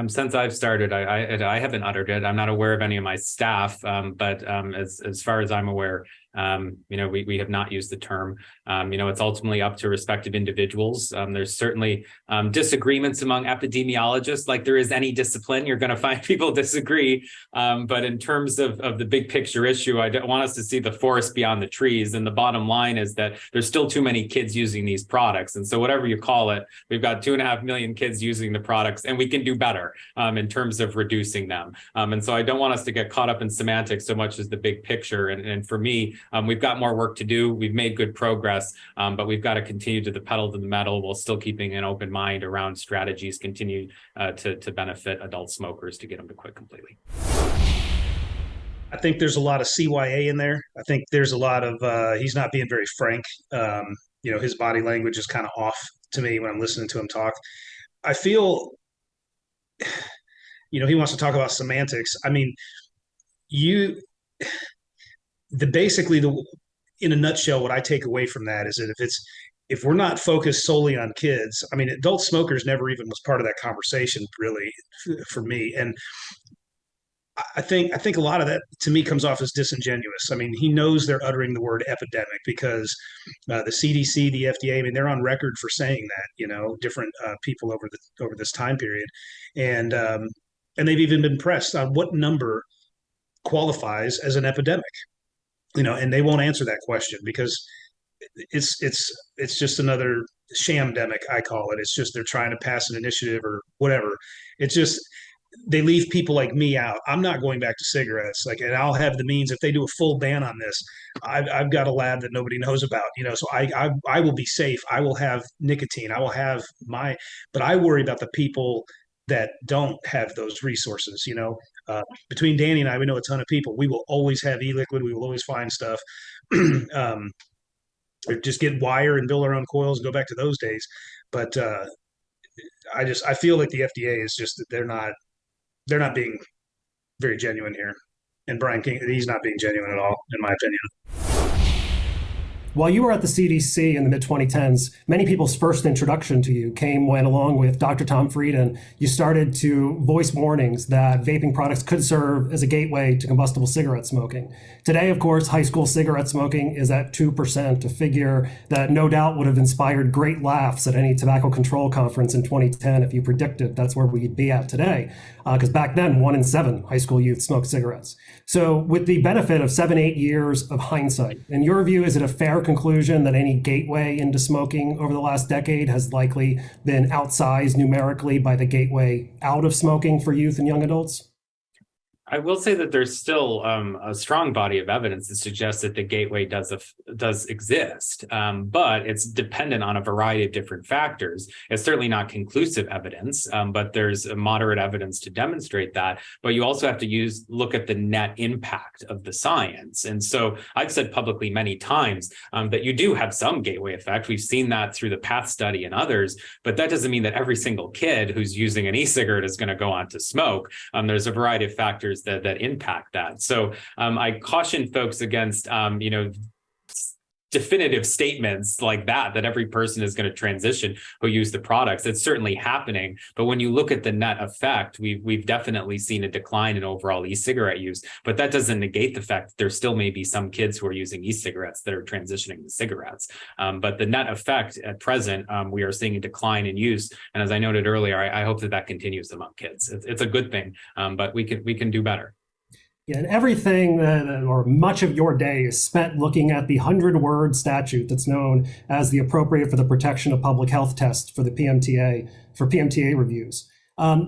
Since I've started, I haven't uttered it. I'm not aware of any of my staff, but as far as I'm aware, we have not used the term. It's ultimately up to respective individuals. There's certainly disagreements among epidemiologists, like there is any discipline. You're going to find people disagree. But in terms of the big picture issue, I don't want us to see the forest beyond the trees. And the bottom line is that there's still too many kids using these products. And so whatever you call it, we've got 2.5 million kids using the products, and we can do better in terms of reducing them. And so I don't want us to get caught up in semantics so much as the big picture. And for me, we've got more work to do. We've made good progress, but we've got to continue to the pedal to the metal while still keeping an open mind around strategies continue to benefit adult smokers to get them to quit completely. I think there's a lot of CYA in there. I think there's a lot of he's not being very frank. His body language is kind of off to me when I'm listening to him talk. I feel, he wants to talk about semantics. I mean, in a nutshell, what I take away from that is that if we're not focused solely on kids, I mean, adult smokers never even was part of that conversation really for me. And I think a lot of that to me comes off as disingenuous. I mean, he knows they're uttering the word epidemic because the CDC, the FDA, I mean, they're on record for saying that, different people over this time period. And they've even been pressed on what number qualifies as an epidemic. And they won't answer that question because it's just another shamdemic, I call it. It's just they're trying to pass an initiative or whatever. It's just they leave people like me out. I'm not going back to cigarettes. And I'll have the means if they do a full ban on this. I've got a lab that nobody knows about. So I will be safe. I will have nicotine. I will have but I worry about the people that don't have those resources. Between Danny and I, we know a ton of people. We will always have e-liquid. We will always find stuff. Just get wire and build our own coils and go back to those days. But I feel like the FDA is just they're not being very genuine here. And Brian King, he's not being genuine at all, in my opinion. While you were at the CDC in the mid-2010s, many people's first introduction to you came when, along with Dr. Tom Frieden, you started to voice warnings that vaping products could serve as a gateway to combustible cigarette smoking. Today, of course, high school cigarette smoking is at 2%, a figure that no doubt would have inspired great laughs at any tobacco control conference in 2010 if you predicted that's where we'd be at today. Because back then, 1 in 7 high school youth smoked cigarettes. So with the benefit of 7-8 years of hindsight, in your view, is it a fair conclusion that any gateway into smoking over the last decade has likely been outsized numerically by the gateway out of smoking for youth and young adults? I will say that there's still a strong body of evidence that suggests that the gateway does exist, but it's dependent on a variety of different factors. It's certainly not conclusive evidence, but there's a moderate evidence to demonstrate that. But you also have to look at the net impact of the science. And so I've said publicly many times that you do have some gateway effect. We've seen that through the PATH study and others, but that doesn't mean that every single kid who's using an e-cigarette is going to go on to smoke. There's a variety of factors that impact that. So I caution folks against, definitive statements like that every person is going to transition who use the products. It's certainly happening. But when you look at the net effect, we've definitely seen a decline in overall e-cigarette use. But that doesn't negate the fact that there still may be some kids who are using e-cigarettes that are transitioning to cigarettes. But the net effect at present, we are seeing a decline in use. And as I noted earlier, I hope that continues among kids. It's a good thing, but we can do better. Yeah, and everything or much of your day is spent looking at the 100-word statute that's known as the Appropriate for the Protection of Public Health test for the PMTA, for PMTA reviews.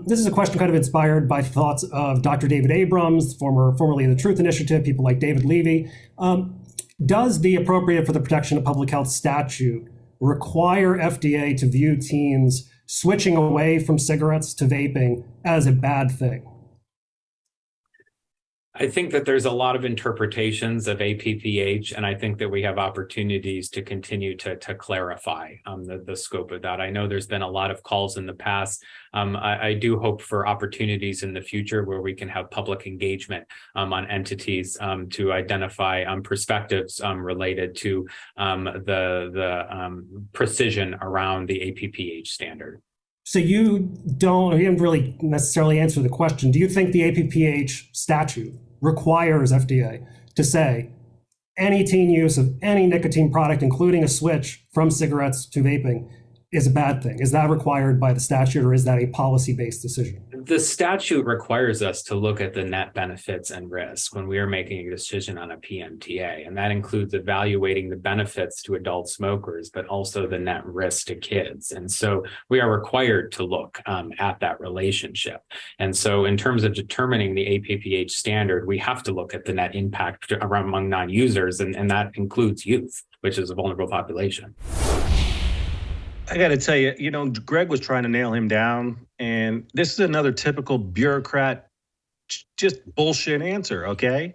This is a question kind of inspired by thoughts of Dr. David Abrams, formerly of the Truth Initiative, people like David Levy. Does the Appropriate for the Protection of Public Health statute require FDA to view teens switching away from cigarettes to vaping as a bad thing? I think that there's a lot of interpretations of APPH, and I think that we have opportunities to continue to clarify the scope of that. I know there's been a lot of calls in the past. I do hope for opportunities in the future where we can have public engagement on entities to identify perspectives related to the precision around the APPH standard. So you didn't really necessarily answer the question. Do you think the APPH statute requires FDA to say any teen use of any nicotine product, including a switch from cigarettes to vaping, is a bad thing? Is that required by the statute, or is that a policy-based decision? The statute requires us to look at the net benefits and risk when we are making a decision on a PMTA, and that includes evaluating the benefits to adult smokers, but also the net risk to kids. And so we are required to look at that relationship. And so in terms of determining the APPH standard, we have to look at the net impact among non-users, and that includes youth, which is a vulnerable population. I got to tell you, Greg was trying to nail him down, and this is another typical bureaucrat, just bullshit answer, okay?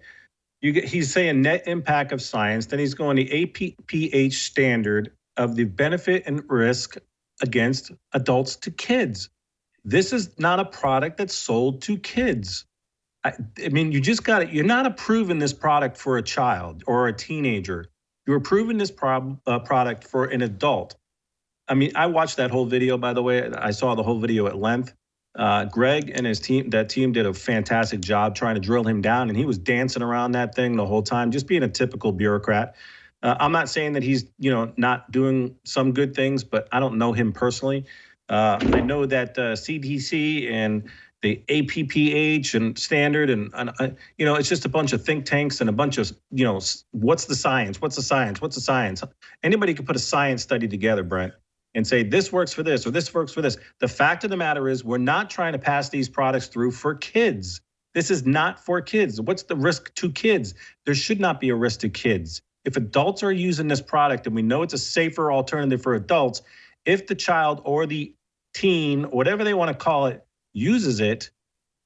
He's saying net impact of science, then he's going the APPH standard of the benefit and risk against adults to kids. This is not a product that's sold to kids. I mean, you just got it. You're not approving this product for a child or a teenager. You're approving this product for an adult. I mean, I watched that whole video, by the way. I saw the whole video at length. Greg and his team, that team did a fantastic job trying to drill him down, and he was dancing around that thing the whole time, just being a typical bureaucrat. I'm not saying that he's, not doing some good things, but I don't know him personally. I know that CDC and the APPH and standard and it's just a bunch of think tanks and a bunch of, what's the science? What's the science? What's the science? Anybody could put a science study together, Brent, and say this works for this or this works for this. The fact of the matter is we're not trying to pass these products through for kids. This is not for kids. What's the risk to kids? There should not be a risk to kids. If adults are using this product and we know it's a safer alternative for adults, if the child or the teen, whatever they want to call it, uses it,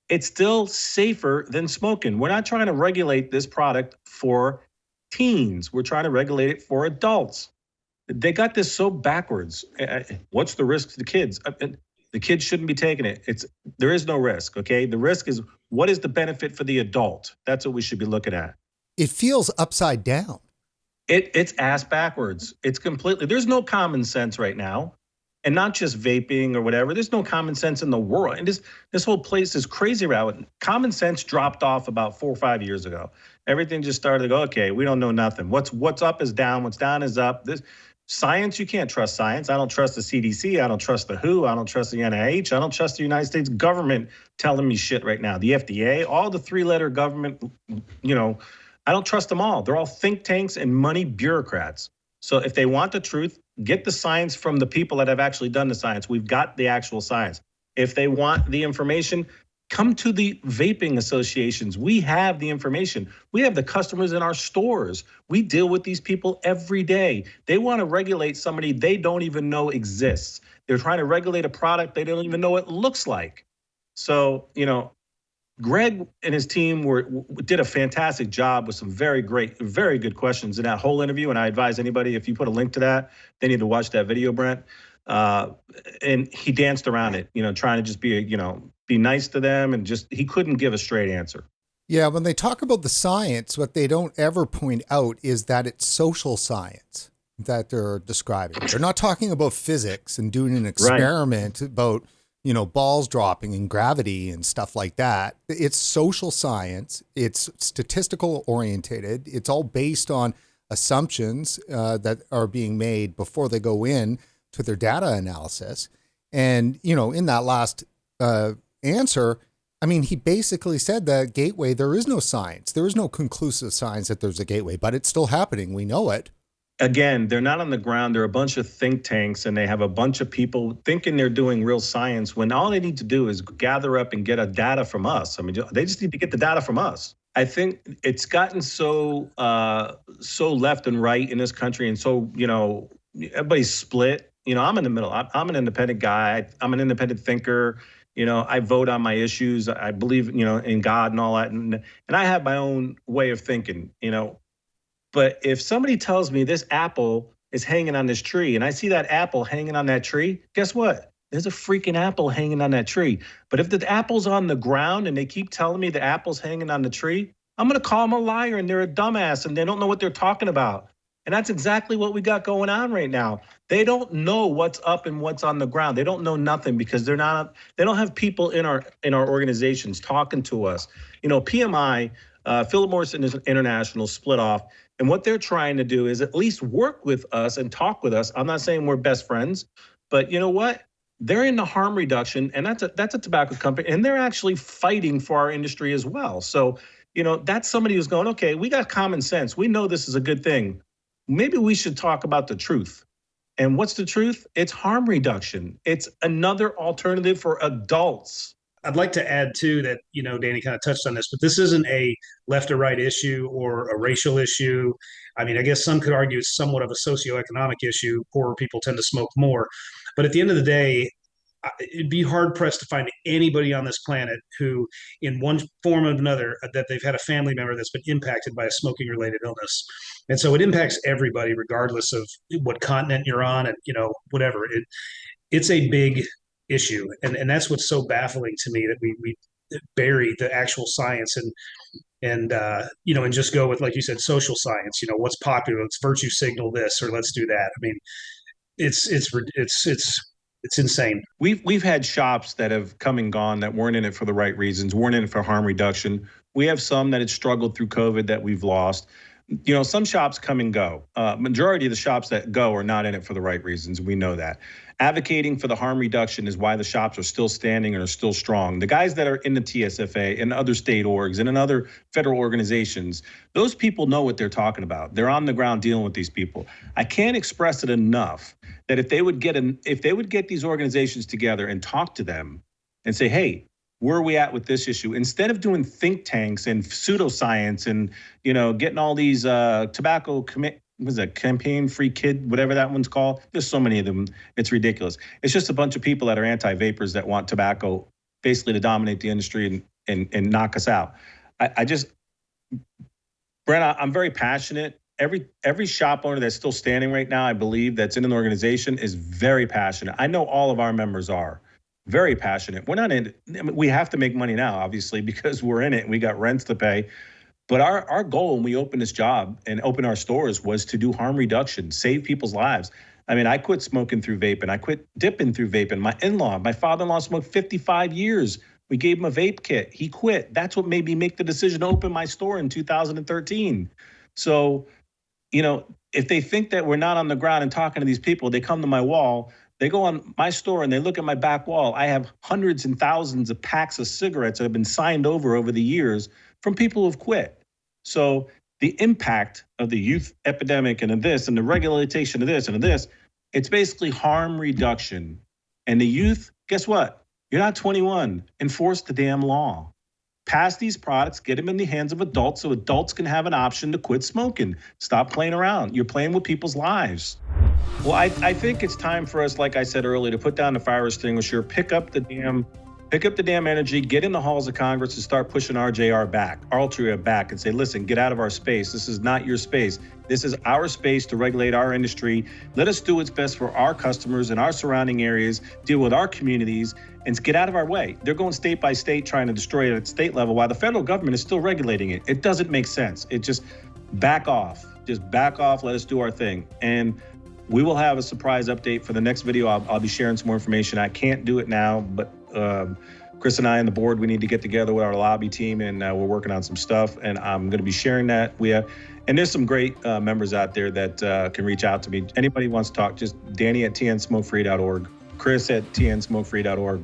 it's still safer than smoking. We're not trying to regulate this product for teens. We're trying to regulate it for adults. They got this so backwards. What's the risk to the kids? The kids shouldn't be taking it. There is no risk, okay? The risk is what is the benefit for the adult? That's what we should be looking at. It feels upside down. It's ass backwards. It's completely, there's no common sense right now. And not just vaping or whatever. There's no common sense in the world. And this whole place is crazy around. Common sense dropped off about 4 or 5 years ago. Everything just started to go, okay, we don't know nothing. What's up is down, what's down is up. This science, you can't trust science. I don't trust the CDC. I don't trust the WHO. I don't trust the NIH. I don't trust the United States government telling me shit right now. The FDA, all the 3-letter government, I don't trust them all. They're all think tanks and money bureaucrats. So if they want the truth, get the science from the people that have actually done the science. We've got the actual science. If they want the information, come to the vaping associations. We have the information. We have the customers in our stores. We deal with these people every day. They want to regulate somebody they don't even know exists. They're trying to regulate a product they don't even know what it looks like. So, Greg and his team did a fantastic job with some very good questions in that whole interview. And I advise anybody, if you put a link to that, they need to watch that video, Brent. And he danced around it, trying to just be nice to them, and he couldn't give a straight answer. Yeah, when they talk about the science, what they don't ever point out is that it's social science that they're describing. They're not talking about physics and doing an experiment about balls dropping and gravity and stuff like that. It's social science. It's statistical orientated. It's all based on assumptions that are being made before they go in to their data analysis. And, in that last answer, I mean, he basically said that gateway, there is no science. There is no conclusive science that there's a gateway, but it's still happening. We know it. again, they're not on the ground. They're a bunch of think tanks, and they have a bunch of people thinking they're doing real science when all they need to do is gather up and get data from us. I mean, they just need to get the data from us. I think it's gotten so left and right in this country, and so, everybody's split. I'm in the middle. I'm an independent guy. I'm an independent thinker. I vote on my issues. I believe, in God and all that, and I have my own way of thinking. But if somebody tells me this apple is hanging on this tree and I see that apple hanging on that tree, guess what? There's a freaking apple hanging on that tree. But if the apple's on the ground and they keep telling me the apple's hanging on the tree, I'm going to call them a liar and they're a dumbass and they don't know what they're talking about. And that's exactly what we got going on right now. They don't know what's up and what's on the ground. They don't know nothing because they don't have people in our organizations talking to us. PMI, Philip Morris International split off. And what they're trying to do is at least work with us and talk with us. I'm not saying we're best friends, but you know what? They're into harm reduction, and that's a tobacco company, and they're actually fighting for our industry as well. So, that's somebody who's going, okay, we got common sense. We know this is a good thing. Maybe we should talk about the truth. And what's the truth? It's harm reduction. It's another alternative for adults. I'd like to add too that, Danny kind of touched on this, but this isn't a left or right issue or a racial issue. I mean, I guess some could argue it's somewhat of a socioeconomic issue. Poorer people tend to smoke more. But at the end of the day, it'd be hard pressed to find anybody on this planet who, in one form or another, that they've had a family member that's been impacted by a smoking related illness. And so it impacts everybody, regardless of what continent you're on and, whatever. It's a big issue. And that's what's so baffling to me, that we bury the actual science and just go with, like you said, social science, what's popular, let's virtue signal this, or let's do that. I mean, it's insane. We've had shops that have come and gone that weren't in it for the right reasons, weren't in it for harm reduction. We have some that had struggled through COVID that we've lost. Some shops come and go. Majority of the shops that go are not in it for the right reasons. We know that. Advocating for the harm reduction is why the shops are still standing and are still strong. The guys that are in the TSFA and other state orgs and in other federal organizations, those people know what they're talking about. They're on the ground dealing with these people. I can't express it enough that if they would get these organizations together and talk to them and say, hey, where are we at with this issue? Instead of doing think tanks and pseudoscience and, getting all these tobacco campaign-free kid, whatever that one's called. There's so many of them. It's ridiculous. It's just a bunch of people that are anti-vapors that want tobacco basically to dominate the industry and knock us out. Brent, I'm very passionate. Every shop owner that's still standing right now, I believe, that's in an organization is very passionate. I know all of our members are very passionate. We're not in it. I mean, we have to make money now, obviously, because we're in it and we got rents to pay. But our goal when we opened this job and opened our stores was to do harm reduction, save people's lives. I mean, I quit smoking through vaping. I quit dipping through vaping. My father-in-law smoked 55 years. We gave him a vape kit. He quit. That's what made me make the decision to open my store in 2013. So, if they think that we're not on the ground and talking to these people, they come to my wall. They go on my store and they look at my back wall. I have hundreds and thousands of packs of cigarettes that have been signed over the years from people who've quit. So the impact of the youth epidemic and of this and the regulation of this and of this, it's basically harm reduction. And the youth, guess what? You're not 21. Enforce the damn law. Pass these products, get them in the hands of adults so adults can have an option to quit smoking. Stop playing around. You're playing with people's lives. Well, I think it's time for us, like I said earlier, to put down the fire extinguisher, pick up the damn energy, get in the halls of Congress and start pushing RJR back, Altria back, and say, listen, get out of our space. This is not your space. This is our space to regulate our industry. Let us do what's best for our customers and our surrounding areas, deal with our communities, and get out of our way. They're going state by state trying to destroy it at state level while the federal government is still regulating it. It doesn't make sense. It just back off. Just back off. Let us do our thing. And we will have a surprise update for the next video. I'll be sharing some more information. I can't do it now, but Chris and I and the board, we need to get together with our lobby team, and we're working on some stuff, and I'm going to be sharing that. And there's some great members out there that can reach out to me. Anybody wants to talk, just Danny at tnsmokefree.org, Chris at tnsmokefree.org.